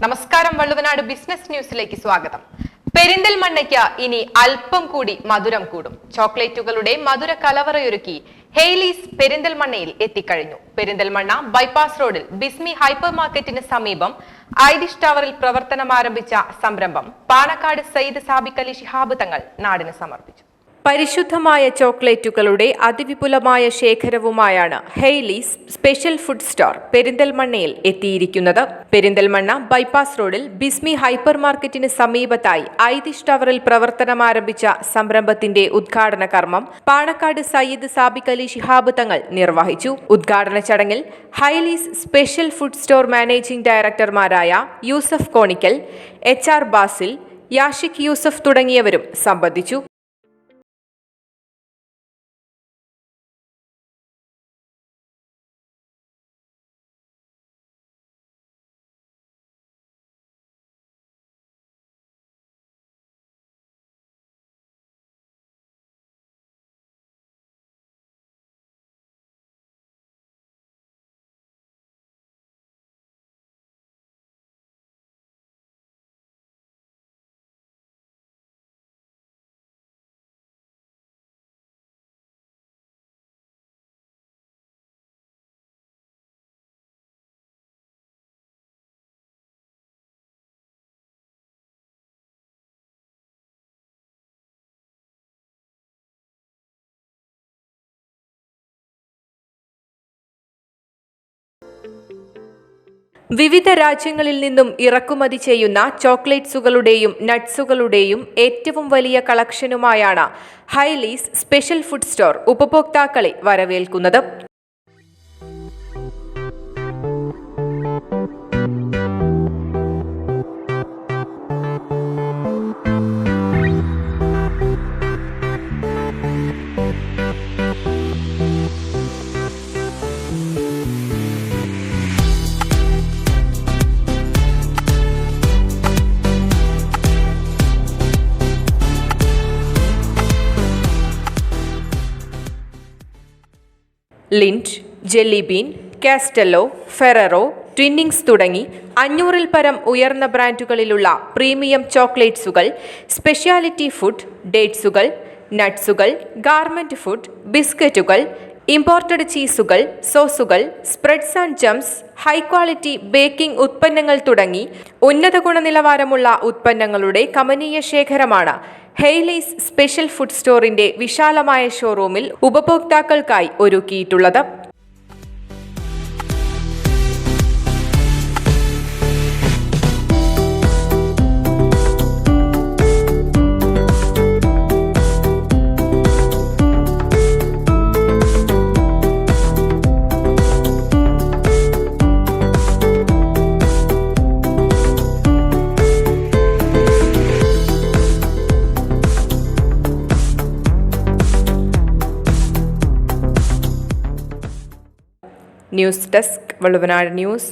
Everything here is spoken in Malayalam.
നമസ്കാരം, വള്ളുവനാട് ബിസിനസ് ന്യൂസിലേക്ക് സ്വാഗതം. പെരിന്തൽമണ്ണയ്ക്ക് ഇനി അല്പം കൂടി മധുരം കൂടും. ചോക്ലേറ്റുകളുടെ മധുര കലവറയൊരുക്കി ഹെയ്ലീസ് പെരിന്തൽമണ്ണയിൽ എത്തിക്കഴിഞ്ഞു. പെരിന്തൽമണ്ണ ബൈപ്പാസ് റോഡിൽ ബിസ്മി ഹൈപ്പർ മാർക്കറ്റിന് സമീപം ഐഡിഷ് ടവറിൽ പ്രവർത്തനം ആരംഭിച്ച സംരംഭം പാണക്കാട് സയ്യിദ് സാബിക് അലി ശിഹാബ് തങ്ങൾ നാടിന് സമർപ്പിച്ചു. പരിശുദ്ധമായ ചോക്ലേറ്റുകളുടെ അതിവിപുലമായ ശേഖരവുമായാണ് ഹെയ്ലീസ് സ്പെഷ്യൽ ഫുഡ് സ്റ്റോർ പെരിന്തൽമണ്ണയിൽ എത്തിയിരിക്കുന്നത്. പെരിന്തൽമണ്ണ ബൈപ്പാസ് റോഡിൽ ബിസ്മി ഹൈപ്പർ മാർക്കറ്റിന് സമീപത്തായി ഐഡിഷ് ടവറിൽ പ്രവർത്തനം ആരംഭിച്ച സംരംഭത്തിന്റെ ഉദ്ഘാടന കർമ്മം പാണക്കാട് സയ്യിദ് സാബിക് അലി ശിഹാബ് തങ്ങൾ നിർവഹിച്ചു. ഉദ്ഘാടന ചടങ്ങിൽ Hailey's special food store managing ഡയറക്ടർമാരായ യൂസഫ് കോണിക്കൽ, HR ബാസിൽ, യാഷിഖ് യൂസഫ് തുടങ്ങിയവരും സംബന്ധിച്ചു. വിവിധ രാജ്യങ്ങളിൽ നിന്നും ഇറക്കുമതി ചെയ്യുന്ന ചോക്ലേറ്റ്സുകളുടെയും നട്ട്സുകളുടെയും ഏറ്റവും വലിയ കളക്ഷനുമായാണ് ഹെയ്ലീസ് സ്പെഷ്യൽ ഫുഡ് സ്റ്റോർ ഉപഭോക്താക്കളെ വരവേൽക്കുന്നത്. Lindt, jelly bean, Castello, Ferrero, Twinings തുടങ്ങി 500-ൽ പരം ഉയർന്ന ബ്രാൻഡുകളിലുള്ള പ്രീമിയം ചോക്ലേറ്റ്സുകൾ, സ്പെഷ്യാലിറ്റി ഫുഡ്, ഡേറ്റ്സുകൾ, നട്ട്സുകൾ, ഗാർമെന്റ് ഫുഡ്, ബിസ്ക്കറ്റുകൾ, ഇമ്പോർട്ടഡ് ചീസുകൾ, സോസുകൾ, spreads and jams, high quality baking ഉത്പന്നങ്ങൾ തുടങ്ങി ഉന്നത ഗുണനിലവാരമുള്ള ഉത്പന്നങ്ങളുടെ കമനീയ ശേഖരമാണ് ഹെയ്ലീസ് സ്പെഷ്യൽ ഫുഡ് സ്റ്റോറിന്റെ വിശാലമായ ഷോറൂമിൽ ഉപഭോക്താക്കൾക്കായി ഒരുക്കിയിട്ടുള്ളത്. News desk, Valluvanad news.